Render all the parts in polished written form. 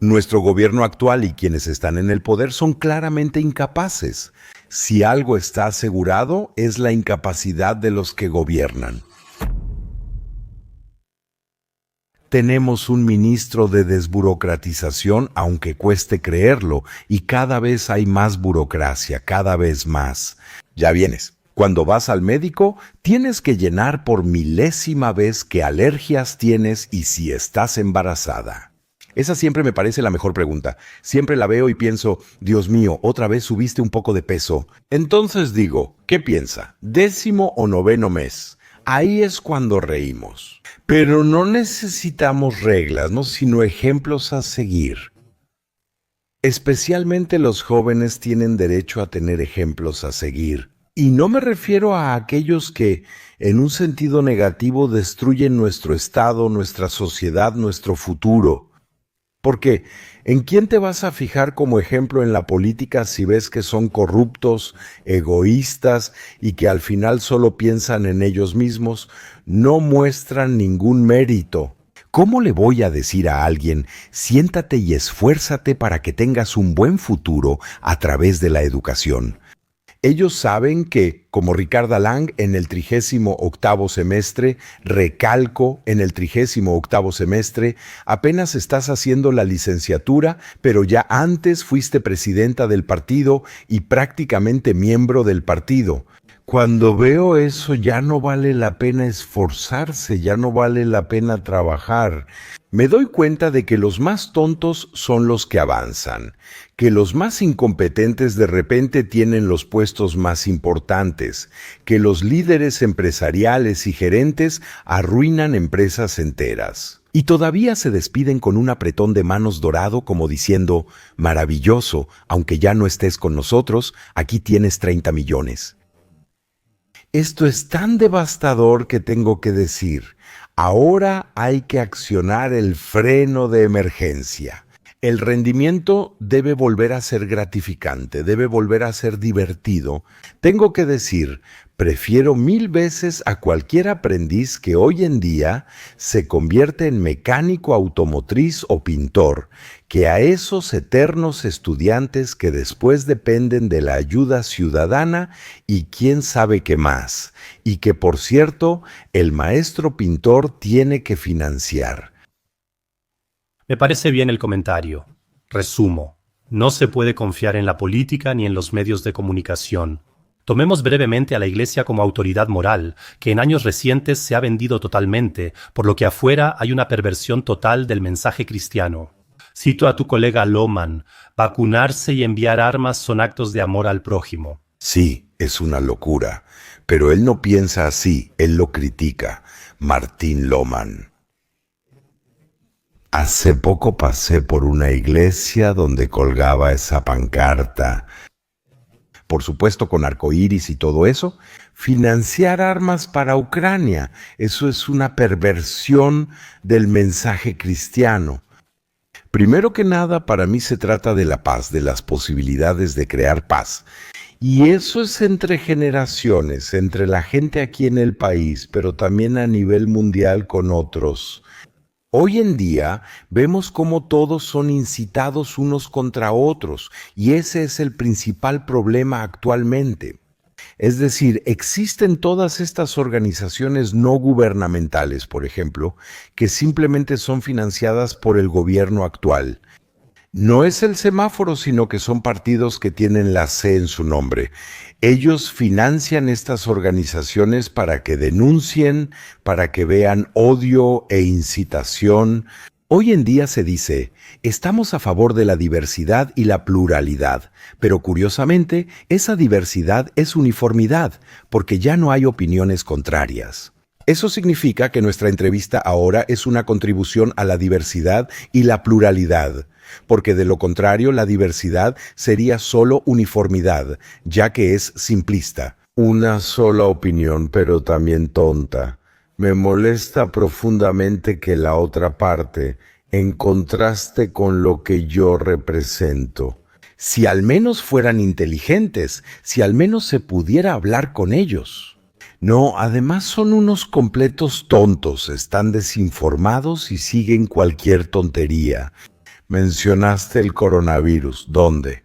Nuestro gobierno actual y quienes están en el poder son claramente incapaces. Si algo está asegurado, es la incapacidad de los que gobiernan. Tenemos un ministro de desburocratización, aunque cueste creerlo, y cada vez hay más burocracia, cada vez más. Ya vienes. Cuando vas al médico, tienes que llenar por milésima vez qué alergias tienes y si estás embarazada. Esa siempre me parece la mejor pregunta. Siempre la veo y pienso, Dios mío, otra vez subiste un poco de peso. Entonces digo, ¿qué piensa? ¿10º o 9º mes? Ahí es cuando reímos. Pero no necesitamos reglas, ¿no? Sino ejemplos a seguir. Especialmente los jóvenes tienen derecho a tener ejemplos a seguir. Y no me refiero a aquellos que, en un sentido negativo, destruyen nuestro Estado, nuestra sociedad, nuestro futuro. Porque, ¿en quién te vas a fijar como ejemplo en la política si ves que son corruptos, egoístas y que al final solo piensan en ellos mismos? No muestran ningún mérito. ¿Cómo le voy a decir a alguien, siéntate y esfuérzate para que tengas un buen futuro a través de la educación? Ellos saben que, como Ricarda Lang en el 38º semestre, recalco en el 38º semestre, apenas estás haciendo la licenciatura, pero ya antes fuiste presidenta del partido y prácticamente miembro del partido. Cuando veo eso ya no vale la pena esforzarse, ya no vale la pena trabajar. Me doy cuenta de que los más tontos son los que avanzan, que los más incompetentes de repente tienen los puestos más importantes, que los líderes empresariales y gerentes arruinan empresas enteras. Y todavía se despiden con un apretón de manos dorado como diciendo, maravilloso, aunque ya no estés con nosotros, aquí tienes 30 millones. Esto es tan devastador que tengo que decir, ahora hay que accionar el freno de emergencia. El rendimiento debe volver a ser gratificante, debe volver a ser divertido. Tengo que decir, prefiero 1000 veces a cualquier aprendiz que hoy en día se convierte en mecánico automotriz o pintor, que a esos eternos estudiantes que después dependen de la ayuda ciudadana y quién sabe qué más, y que por cierto, el maestro pintor tiene que financiar. Me parece bien el comentario. Resumo. No se puede confiar en la política ni en los medios de comunicación. Tomemos brevemente a la Iglesia como autoridad moral, que en años recientes se ha vendido totalmente, por lo que afuera hay una perversión total del mensaje cristiano. Cito a tu colega Lohmann, vacunarse y enviar armas son actos de amor al prójimo. Sí, es una locura, pero él no piensa así, él lo critica. Martín Lohmann. Hace poco pasé por una iglesia donde colgaba esa pancarta. Por supuesto con arcoíris y todo eso. Financiar armas para Ucrania. Eso es una perversión del mensaje cristiano. Primero que nada, para mí se trata de la paz, de las posibilidades de crear paz. Y eso es entre generaciones, entre la gente aquí en el país, pero también a nivel mundial con otros. Hoy en día vemos cómo todos son incitados unos contra otros y ese es el principal problema actualmente. Es decir, existen todas estas organizaciones no gubernamentales, por ejemplo, que simplemente son financiadas por el gobierno actual. No es el semáforo, sino que son partidos que tienen la C en su nombre. Ellos financian estas organizaciones para que denuncien, para que vean odio e incitación. Hoy en día se dice, estamos a favor de la diversidad y la pluralidad, pero curiosamente, esa diversidad es uniformidad, porque ya no hay opiniones contrarias. Eso significa que nuestra entrevista ahora es una contribución a la diversidad y la pluralidad, porque de lo contrario la diversidad sería solo uniformidad, ya que es simplista. Una sola opinión, pero también tonta. Me molesta profundamente que la otra parte, en contraste con lo que yo represento. Si al menos fueran inteligentes, si al menos se pudiera hablar con ellos. No, además son unos completos tontos, están desinformados y siguen cualquier tontería. Mencionaste el coronavirus. ¿Dónde?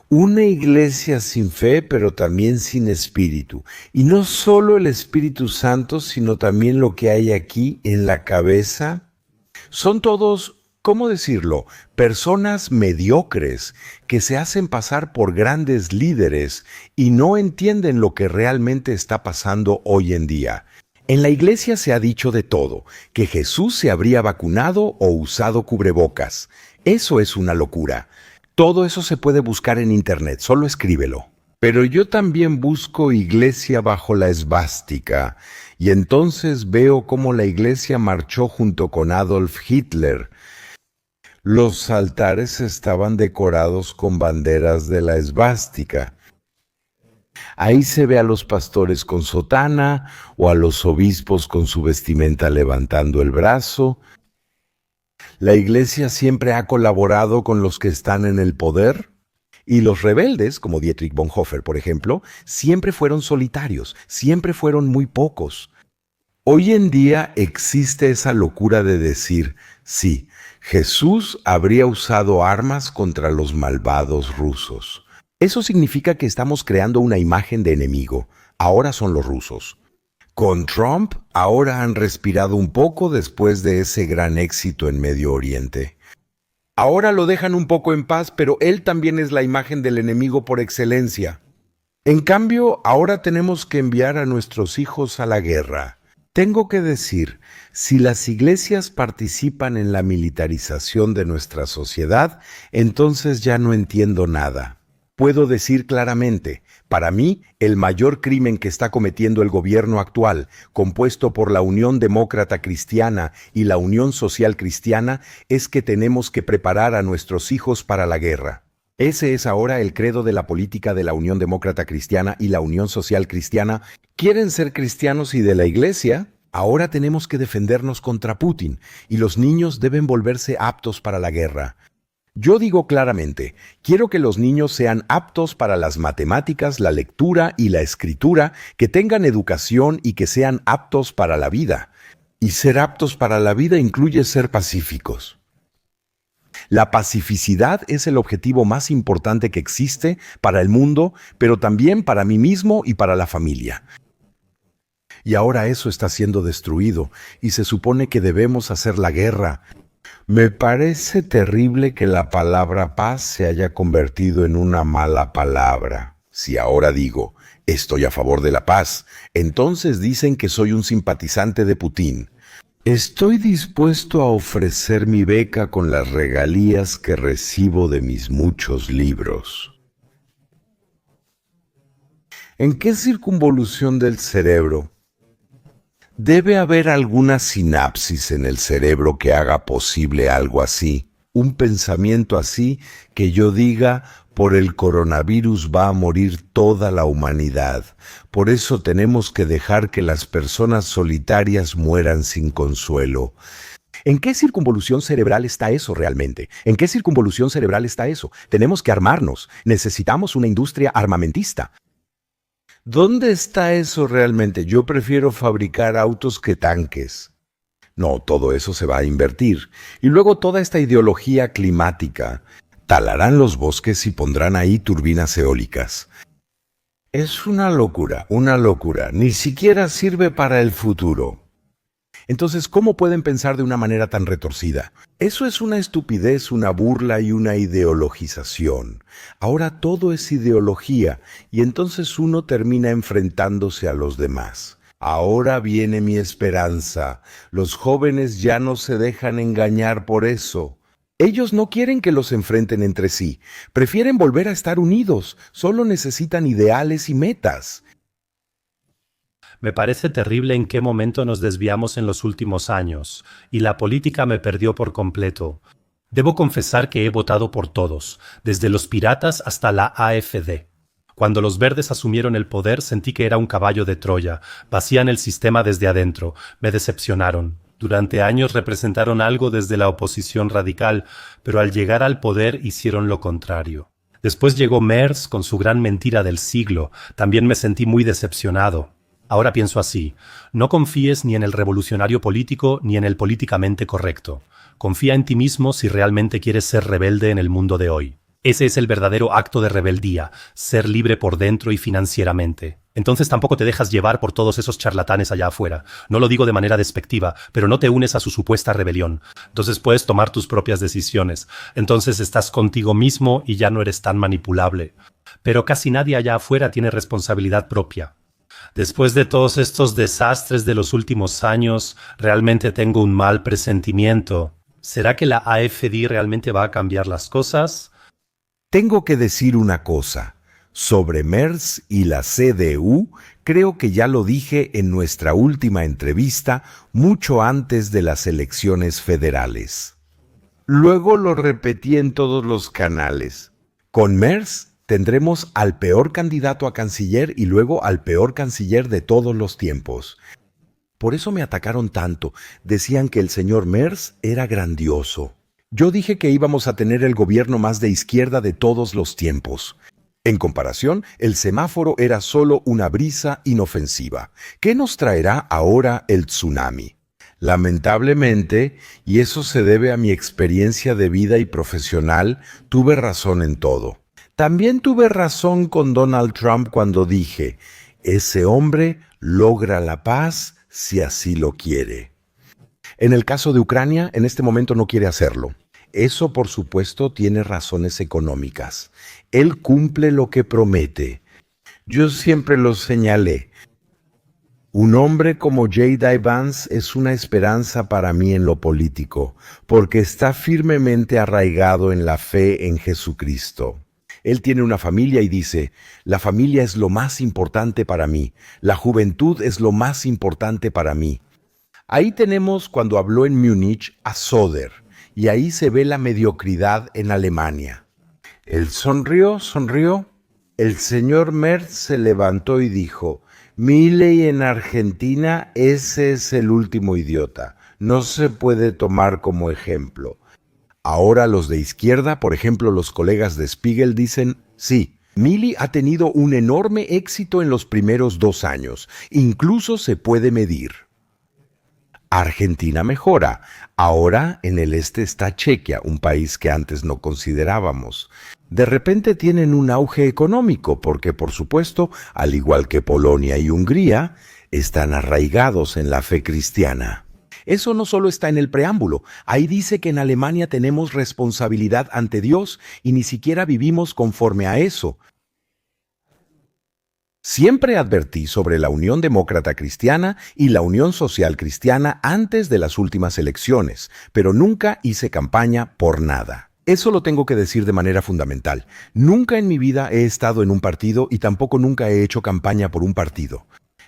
Una iglesia sin fe, pero también sin espíritu. Y no solo el Espíritu Santo, sino también lo que hay aquí en la cabeza. Son todos, ¿cómo decirlo?, personas mediocres que se hacen pasar por grandes líderes y no entienden lo que realmente está pasando hoy en día. En la iglesia se ha dicho de todo, que Jesús se habría vacunado o usado cubrebocas. Eso es una locura. Todo eso se puede buscar en internet, solo escríbelo. Pero yo también busco iglesia bajo la esvástica, y entonces veo cómo la iglesia marchó junto con Adolf Hitler. Los altares estaban decorados con banderas de la esvástica. Ahí se ve a los pastores con sotana o a los obispos con su vestimenta levantando el brazo. La iglesia siempre ha colaborado con los que están en el poder. Y los rebeldes, como Dietrich Bonhoeffer, por ejemplo, siempre fueron solitarios, siempre fueron muy pocos. Hoy en día existe esa locura de decir, sí, Jesús habría usado armas contra los malvados rusos. Eso significa que estamos creando una imagen de enemigo. Ahora son los rusos. Con Trump, ahora han respirado un poco después de ese gran éxito en Medio Oriente. Ahora lo dejan un poco en paz, pero él también es la imagen del enemigo por excelencia. En cambio, ahora tenemos que enviar a nuestros hijos a la guerra. Tengo que decir, si las iglesias participan en la militarización de nuestra sociedad, entonces ya no entiendo nada. Puedo decir claramente, para mí, el mayor crimen que está cometiendo el gobierno actual, compuesto por la Unión Demócrata Cristiana y la Unión Social Cristiana, es que tenemos que preparar a nuestros hijos para la guerra. Ese es ahora el credo de la política de la Unión Demócrata Cristiana y la Unión Social Cristiana. ¿Quieren ser cristianos y de la iglesia? Ahora tenemos que defendernos contra Putin, y los niños deben volverse aptos para la guerra. Yo digo claramente, quiero que los niños sean aptos para las matemáticas, la lectura y la escritura, que tengan educación y que sean aptos para la vida. Y ser aptos para la vida incluye ser pacíficos. La pacificidad es el objetivo más importante que existe para el mundo, pero también para mí mismo y para la familia. Y ahora eso está siendo destruido, y se supone que debemos hacer la guerra. Me parece terrible que la palabra paz se haya convertido en una mala palabra. Si ahora digo, estoy a favor de la paz, entonces dicen que soy un simpatizante de Putin. Estoy dispuesto a ofrecer mi beca con las regalías que recibo de mis muchos libros. ¿En qué circunvolución del cerebro? Debe haber alguna sinapsis en el cerebro que haga posible algo así, un pensamiento así que yo diga, por el coronavirus va a morir toda la humanidad. Por eso tenemos que dejar que las personas solitarias mueran sin consuelo. ¿En qué circunvolución cerebral está eso realmente? ¿En qué circunvolución cerebral está eso? Tenemos que armarnos. Necesitamos una industria armamentista. ¿Dónde está eso realmente? Yo prefiero fabricar autos que tanques. No, todo eso se va a invertir. Y luego toda esta ideología climática. Talarán los bosques y pondrán ahí turbinas eólicas. Es una locura, una locura. Ni siquiera sirve para el futuro. Entonces, ¿cómo pueden pensar de una manera tan retorcida? Eso es una estupidez, una burla y una ideologización. Ahora todo es ideología y entonces uno termina enfrentándose a los demás. Ahora viene mi esperanza. Los jóvenes ya no se dejan engañar por eso. Ellos no quieren que los enfrenten entre sí. Prefieren volver a estar unidos. Solo necesitan ideales y metas. Me parece terrible en qué momento nos desviamos en los últimos años, y la política me perdió por completo. Debo confesar que he votado por todos, desde los piratas hasta la AfD. Cuando los verdes asumieron el poder sentí que era un caballo de Troya, vacían el sistema desde adentro, me decepcionaron. Durante años representaron algo desde la oposición radical, pero al llegar al poder hicieron lo contrario. Después llegó Merz con su gran mentira del siglo, también me sentí muy decepcionado. Ahora pienso así, no confíes ni en el revolucionario político ni en el políticamente correcto. Confía en ti mismo si realmente quieres ser rebelde en el mundo de hoy. Ese es el verdadero acto de rebeldía, ser libre por dentro y financieramente. Entonces tampoco te dejas llevar por todos esos charlatanes allá afuera. No lo digo de manera despectiva, pero no te unes a su supuesta rebelión. Entonces puedes tomar tus propias decisiones. Entonces estás contigo mismo y ya no eres tan manipulable. Pero casi nadie allá afuera tiene responsabilidad propia. Después de todos estos desastres de los últimos años, realmente tengo un mal presentimiento. ¿Será que la AfD realmente va a cambiar las cosas? Tengo que decir una cosa. Sobre Merz y la CDU, creo que ya lo dije en nuestra última entrevista, mucho antes de las elecciones federales. Luego lo repetí en todos los canales. Con Merz tendremos al peor candidato a canciller y luego al peor canciller de todos los tiempos. Por eso me atacaron tanto. Decían que el señor Merz era grandioso. Yo dije que íbamos a tener el gobierno más de izquierda de todos los tiempos. En comparación, el semáforo era solo una brisa inofensiva. ¿Qué nos traerá ahora el tsunami? Lamentablemente, y eso se debe a mi experiencia de vida y profesional, tuve razón en todo. También tuve razón con Donald Trump cuando dije, ese hombre logra la paz si así lo quiere. En el caso de Ucrania, en este momento no quiere hacerlo. Eso, por supuesto, tiene razones económicas. Él cumple lo que promete. Yo siempre lo señalé. Un hombre como J.D. Vance es una esperanza para mí en lo político, porque está firmemente arraigado en la fe en Jesucristo. Él tiene una familia y dice, la familia es lo más importante para mí, la juventud es lo más importante para mí. Ahí tenemos cuando habló en Múnich a Söder, y ahí se ve la mediocridad en Alemania. Él sonrió. El señor Merz se levantó y dijo, Milei en Argentina, ese es el último idiota, no se puede tomar como ejemplo. Ahora los de izquierda, por ejemplo los colegas de Spiegel, dicen, sí, Milei ha tenido un enorme éxito en los primeros 2 años, incluso se puede medir. Argentina mejora. Ahora en el este está Chequia, un país que antes no considerábamos. De repente tienen un auge económico porque, por supuesto, al igual que Polonia y Hungría, están arraigados en la fe cristiana. Eso no solo está en el preámbulo. Ahí dice que en Alemania tenemos responsabilidad ante Dios y ni siquiera vivimos conforme a eso. Siempre advertí sobre la Unión Demócrata Cristiana y la Unión Social Cristiana antes de las últimas elecciones, pero nunca hice campaña por nada. Eso lo tengo que decir de manera fundamental. Nunca en mi vida he estado en un partido y tampoco nunca he hecho campaña por un partido.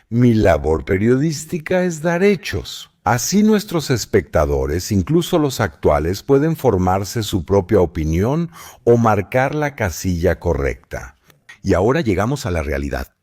Mi labor periodística es dar hechos. Así nuestros espectadores, incluso los actuales, pueden formarse su propia opinión o marcar la casilla correcta. Y ahora llegamos a la realidad.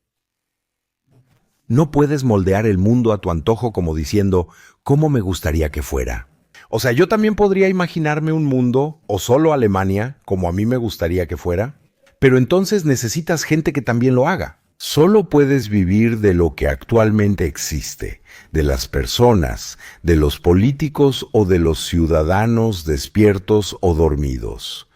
No puedes moldear el mundo a tu antojo como diciendo, ¿cómo me gustaría que fuera? O sea, yo también podría imaginarme un mundo, o solo Alemania, como a mí me gustaría que fuera, pero entonces necesitas gente que también lo haga. Solo puedes vivir de lo que actualmente existe, de las personas, de los políticos o de los ciudadanos despiertos o dormidos.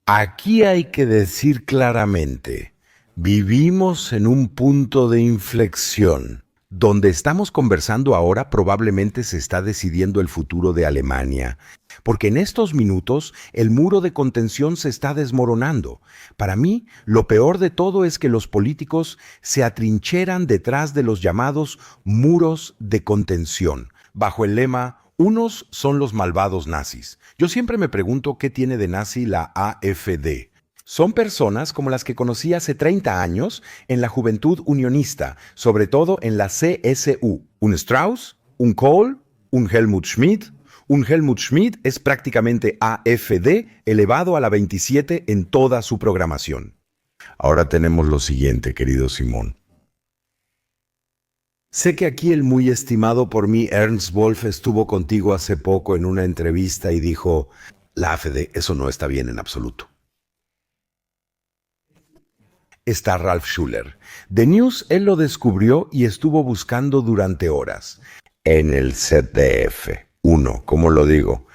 Aquí hay que decir claramente, vivimos en un punto de inflexión. Donde estamos conversando ahora probablemente se está decidiendo el futuro de Alemania, porque en estos minutos el muro de contención se está desmoronando. Para mí, lo peor de todo es que los políticos se atrincheran detrás de los llamados muros de contención, bajo el lema, unos son los malvados nazis. Yo siempre me pregunto qué tiene de nazi la AfD. Son personas como las que conocí hace 30 años en la juventud unionista, sobre todo en la CSU. Un Strauss, un Kohl, un Helmut Schmidt. Un Helmut Schmidt es prácticamente AfD elevado a la 27 en toda su programación. Ahora tenemos lo siguiente, querido Simón. Sé que aquí el muy estimado por mí Ernst Wolf estuvo contigo hace poco en una entrevista y dijo, la AfD, eso no está bien en absoluto. Está Ralf Schuller. The News él lo descubrió y estuvo buscando durante horas. En el ZDF. ¿Cómo lo digo?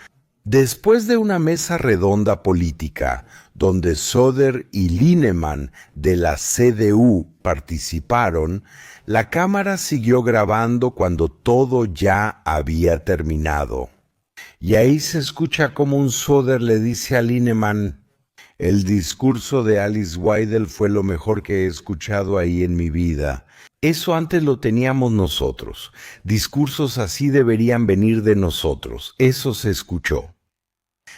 Después de una mesa redonda política, donde Söder y Lineman de la CDU participaron, la cámara siguió grabando cuando todo ya había terminado. Y ahí se escucha como un Söder le dice a Lineman: el discurso de Alice Weidel fue lo mejor que he escuchado ahí en mi vida. Eso antes lo teníamos nosotros. Discursos así deberían venir de nosotros. Eso se escuchó.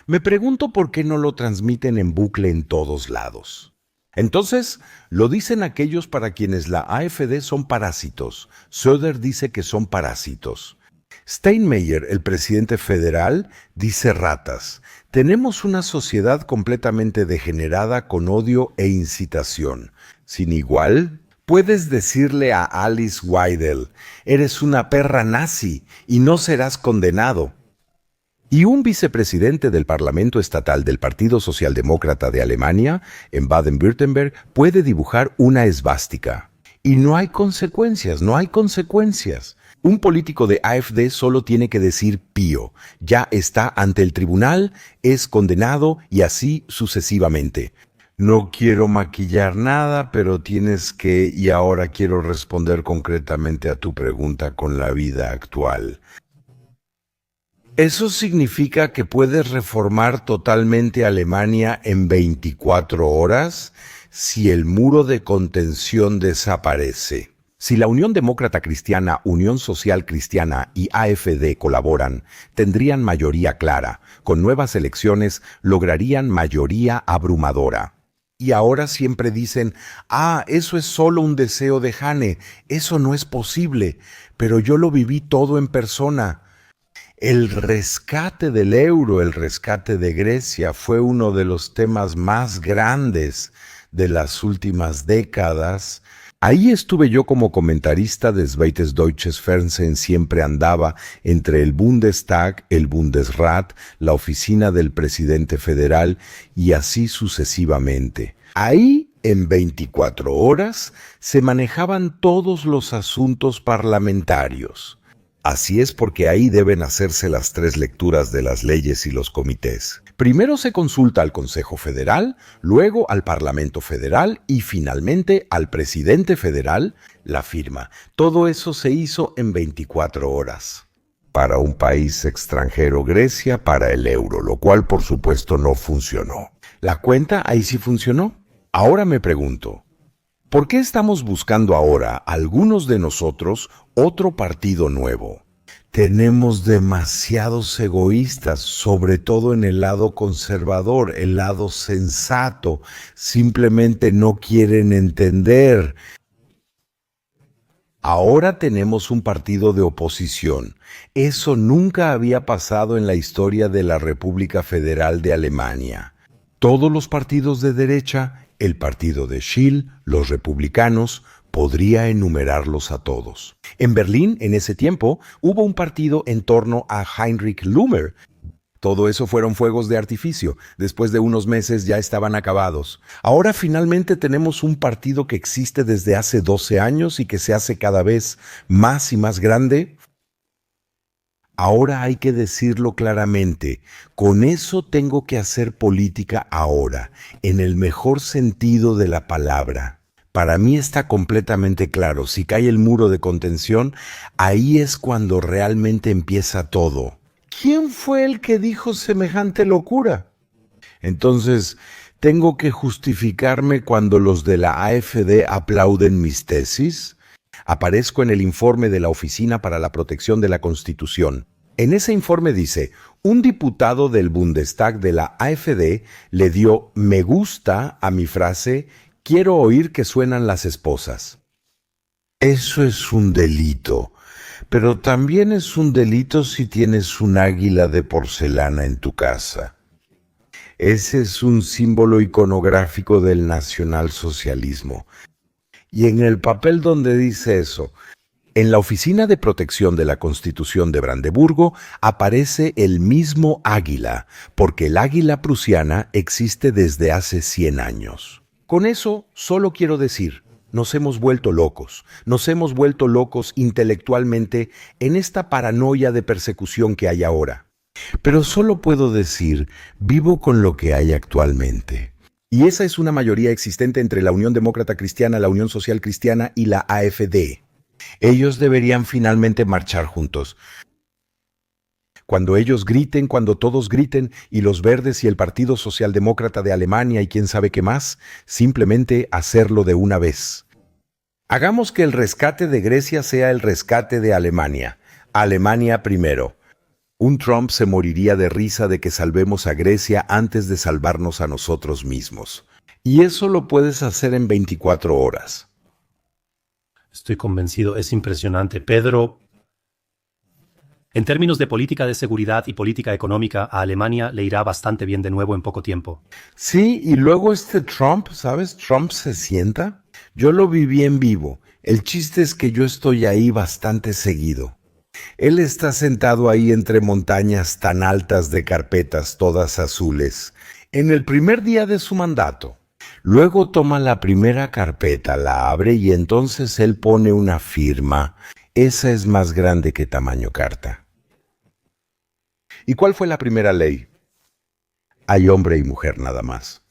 Me pregunto por qué no lo transmiten en bucle en todos lados. Entonces, lo dicen aquellos para quienes la AfD son parásitos. Söder dice que son parásitos. Steinmeier, el presidente federal, dice ratas. Tenemos una sociedad completamente degenerada con odio e incitación. Sin igual, puedes decirle a Alice Weidel: eres una perra nazi y no serás condenado. Y un vicepresidente del Parlamento Estatal del Partido Socialdemócrata de Alemania, en Baden-Württemberg, puede dibujar una esvástica. Y no hay consecuencias, no hay consecuencias. Un político de AfD solo tiene que decir pío. Ya está ante el tribunal, es condenado y así sucesivamente. No quiero maquillar nada, pero tienes que, y ahora quiero responder concretamente a tu pregunta con la vida actual. ¿Eso significa que puedes reformar totalmente Alemania en 24 horas si el muro de contención desaparece? Si la Unión Demócrata Cristiana, Unión Social Cristiana y AfD colaboran, tendrían mayoría clara. Con nuevas elecciones lograrían mayoría abrumadora. Y ahora siempre dicen: eso es solo un deseo de Hane, eso no es posible, pero yo lo viví todo en persona. El rescate del euro, el rescate de Grecia, fue uno de los temas más grandes de las últimas décadas. Ahí estuve yo como comentarista de Zweites Deutsches Fernsehen, siempre andaba entre el Bundestag, el Bundesrat, la oficina del presidente federal y así sucesivamente. Ahí, en 24 horas, se manejaban todos los asuntos parlamentarios. Así es porque ahí deben hacerse las 3 lecturas de las leyes y los comités. Primero se consulta al Consejo Federal, luego al Parlamento Federal y finalmente al Presidente Federal, la firma. Todo eso se hizo en 24 horas. Para un país extranjero, Grecia, para el euro, lo cual por supuesto no funcionó. La cuenta ahí sí funcionó. Ahora me pregunto, ¿por qué estamos buscando ahora, algunos de nosotros, otro partido nuevo? Tenemos demasiados egoístas, sobre todo en el lado conservador, el lado sensato. Simplemente no quieren entender. Ahora tenemos un partido de oposición. Eso nunca había pasado en la historia de la República Federal de Alemania. Todos los partidos de derecha, el partido de Schill, los republicanos, podría enumerarlos a todos. En Berlín, en ese tiempo, hubo un partido en torno a Heinrich Lummer. Todo eso fueron fuegos de artificio. Después de unos meses ya estaban acabados. Ahora finalmente tenemos un partido que existe desde hace 12 años y que se hace cada vez más y más grande. Ahora hay que decirlo claramente, con eso tengo que hacer política ahora, en el mejor sentido de la palabra. Para mí está completamente claro, si cae el muro de contención, ahí es cuando realmente empieza todo. ¿Quién fue el que dijo semejante locura? Entonces, ¿tengo que justificarme cuando los de la AfD aplauden mis tesis? Aparezco en el informe de la Oficina para la Protección de la Constitución. En ese informe dice, un diputado del Bundestag de la AfD le dio me gusta a mi frase «Quiero oír que suenan las esposas». Eso es un delito, pero también es un delito si tienes un águila de porcelana en tu casa. Ese es un símbolo iconográfico del nacionalsocialismo. Y en el papel donde dice eso, en la Oficina de Protección de la Constitución de Brandeburgo aparece el mismo águila, porque el águila prusiana existe desde hace 100 años. Con eso solo quiero decir, nos hemos vuelto locos intelectualmente en esta paranoia de persecución que hay ahora. Pero solo puedo decir, vivo con lo que hay actualmente. Y esa es una mayoría existente entre la Unión Demócrata Cristiana, la Unión Social Cristiana y la AfD. Ellos deberían finalmente marchar juntos. Cuando ellos griten, cuando todos griten, y los verdes y el Partido Socialdemócrata de Alemania y quién sabe qué más, simplemente hacerlo de una vez. Hagamos que el rescate de Grecia sea el rescate de Alemania. Alemania primero. Un Trump se moriría de risa de que salvemos a Grecia antes de salvarnos a nosotros mismos. Y eso lo puedes hacer en 24 horas. Estoy convencido, es impresionante. Pedro, en términos de política de seguridad y política económica, a Alemania le irá bastante bien de nuevo en poco tiempo. Sí, y luego Trump, ¿sabes? Trump se sienta. Yo lo viví en vivo. El chiste es que yo estoy ahí bastante seguido. Él está sentado ahí entre montañas tan altas de carpetas todas azules, en el primer día de su mandato. Luego toma la primera carpeta, la abre y entonces él pone una firma. Esa es más grande que tamaño carta. ¿Y cuál fue la primera ley? Hay hombre y mujer nada más.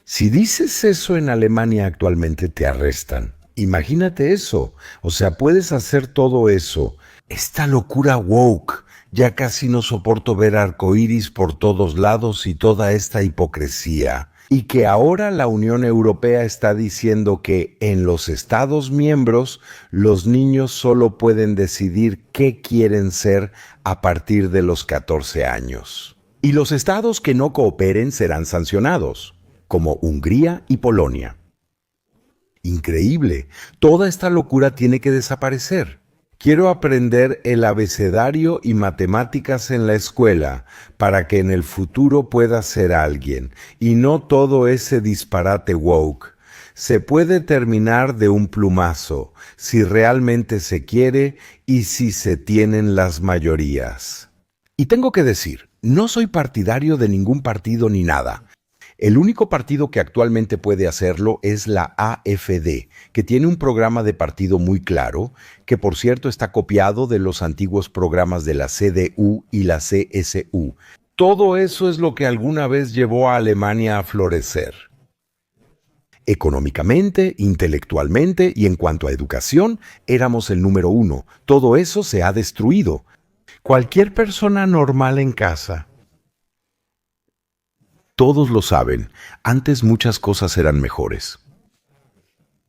Si dices eso en Alemania actualmente te arrestan. Imagínate eso. O sea, puedes hacer todo eso. Esta locura woke. Ya casi no soporto ver arcoíris por todos lados y toda esta hipocresía. Y que ahora la Unión Europea está diciendo que en los Estados miembros los niños solo pueden decidir qué quieren ser a partir de los 14 años. Y los estados que no cooperen serán sancionados, como Hungría y Polonia. Increíble, toda esta locura tiene que desaparecer. Quiero aprender el abecedario y matemáticas en la escuela para que en el futuro pueda ser alguien y no todo ese disparate woke. Se puede terminar de un plumazo si realmente se quiere y si se tienen las mayorías. Y tengo que decir, no soy partidario de ningún partido ni nada. El único partido que actualmente puede hacerlo es la AfD, que tiene un programa de partido muy claro, que por cierto está copiado de los antiguos programas de la CDU y la CSU. Todo eso es lo que alguna vez llevó a Alemania a florecer. Económicamente, intelectualmente y en cuanto a educación, éramos el número 1. Todo eso se ha destruido. Cualquier persona normal en casa. Todos lo saben, antes muchas cosas eran mejores.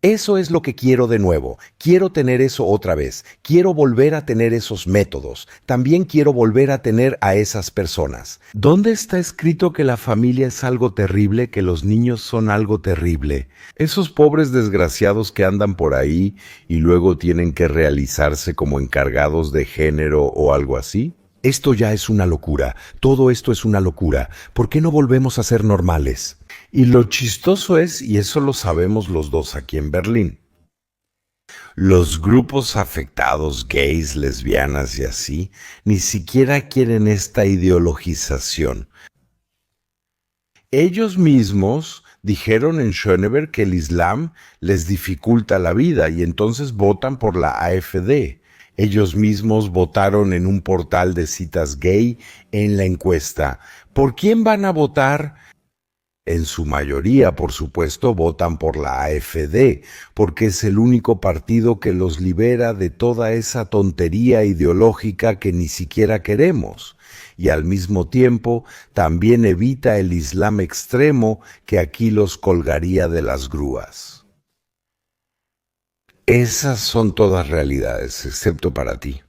Eso es lo que quiero de nuevo. Quiero tener eso otra vez. Quiero volver a tener esos métodos. También quiero volver a tener a esas personas. ¿Dónde está escrito que la familia es algo terrible, que los niños son algo terrible? Esos pobres desgraciados que andan por ahí y luego tienen que realizarse como encargados de género o algo así. Esto ya es una locura. Todo esto es una locura. ¿Por qué no volvemos a ser normales? Y lo chistoso es, y eso lo sabemos los dos aquí en Berlín, los grupos afectados, gays, lesbianas y así, ni siquiera quieren esta ideologización. Ellos mismos dijeron en Schöneberg que el Islam les dificulta la vida y entonces votan por la AfD. Ellos mismos votaron en un portal de citas gay en la encuesta. ¿Por quién van a votar? En su mayoría, por supuesto, votan por la AfD, porque es el único partido que los libera de toda esa tontería ideológica que ni siquiera queremos, y al mismo tiempo también evita el Islam extremo que aquí los colgaría de las grúas. Esas son todas realidades, excepto para ti.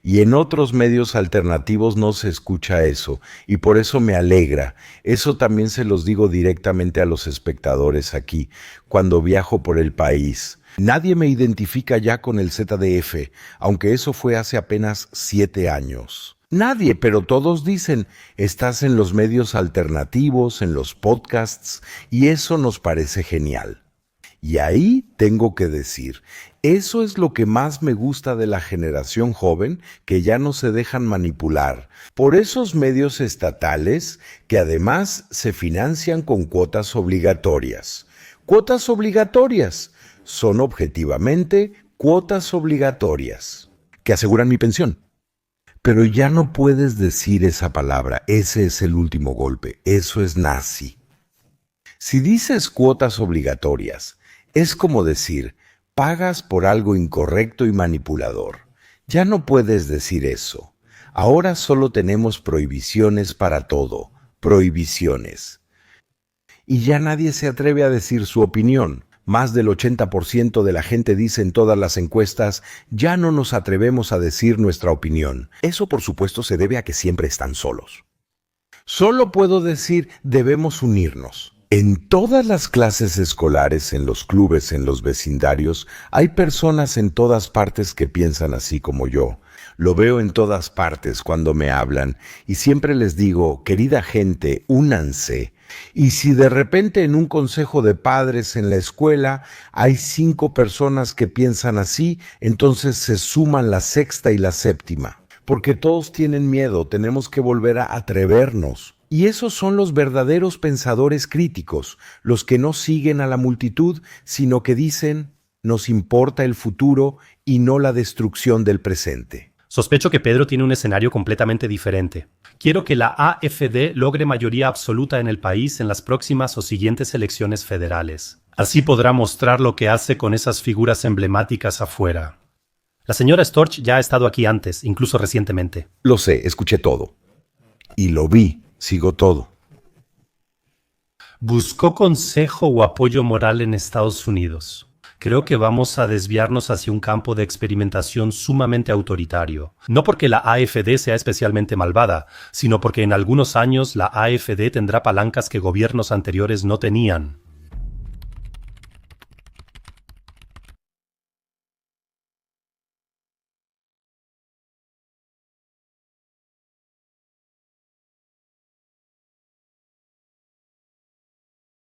Y en otros medios alternativos no se escucha eso, y por eso me alegra. Eso también se los digo directamente a los espectadores aquí, cuando viajo por el país. Nadie me identifica ya con el ZDF, aunque eso fue hace apenas 7 años. Nadie, pero todos dicen, estás en los medios alternativos, en los podcasts, y eso nos parece genial. Y ahí tengo que decir, eso es lo que más me gusta de la generación joven, que ya no se dejan manipular por esos medios estatales que además se financian con cuotas obligatorias. Cuotas obligatorias son objetivamente cuotas obligatorias que aseguran mi pensión. Pero ya no puedes decir esa palabra, ese es el último golpe, eso es nazi. Si dices cuotas obligatorias, es como decir, pagas por algo incorrecto y manipulador. Ya no puedes decir eso. Ahora solo tenemos prohibiciones para todo, prohibiciones. Y ya nadie se atreve a decir su opinión. Más del 80% de la gente dice en todas las encuestas, ya no nos atrevemos a decir nuestra opinión. Eso, por supuesto, se debe a que siempre están solos. Solo puedo decir, debemos unirnos. En todas las clases escolares, en los clubes, en los vecindarios, hay personas en todas partes que piensan así como yo. Lo veo en todas partes cuando me hablan y siempre les digo, querida gente, únanse. Y si de repente en un consejo de padres en la escuela hay 5 personas que piensan así, entonces se suman la sexta y la séptima. Porque todos tienen miedo, tenemos que volver a atrevernos. Y esos son los verdaderos pensadores críticos, los que no siguen a la multitud, sino que dicen, nos importa el futuro y no la destrucción del presente. Sospecho que Pedro tiene un escenario completamente diferente. Quiero que la AfD logre mayoría absoluta en el país en las próximas o siguientes elecciones federales. Así podrá mostrar lo que hace con esas figuras emblemáticas afuera. La señora Storch ya ha estado aquí antes, incluso recientemente. Lo sé, escuché todo. Y lo vi, sigo todo. Buscó consejo o apoyo moral en Estados Unidos. Creo que vamos a desviarnos hacia un campo de experimentación sumamente autoritario. No porque la AfD sea especialmente malvada, sino porque en algunos años la AfD tendrá palancas que gobiernos anteriores no tenían.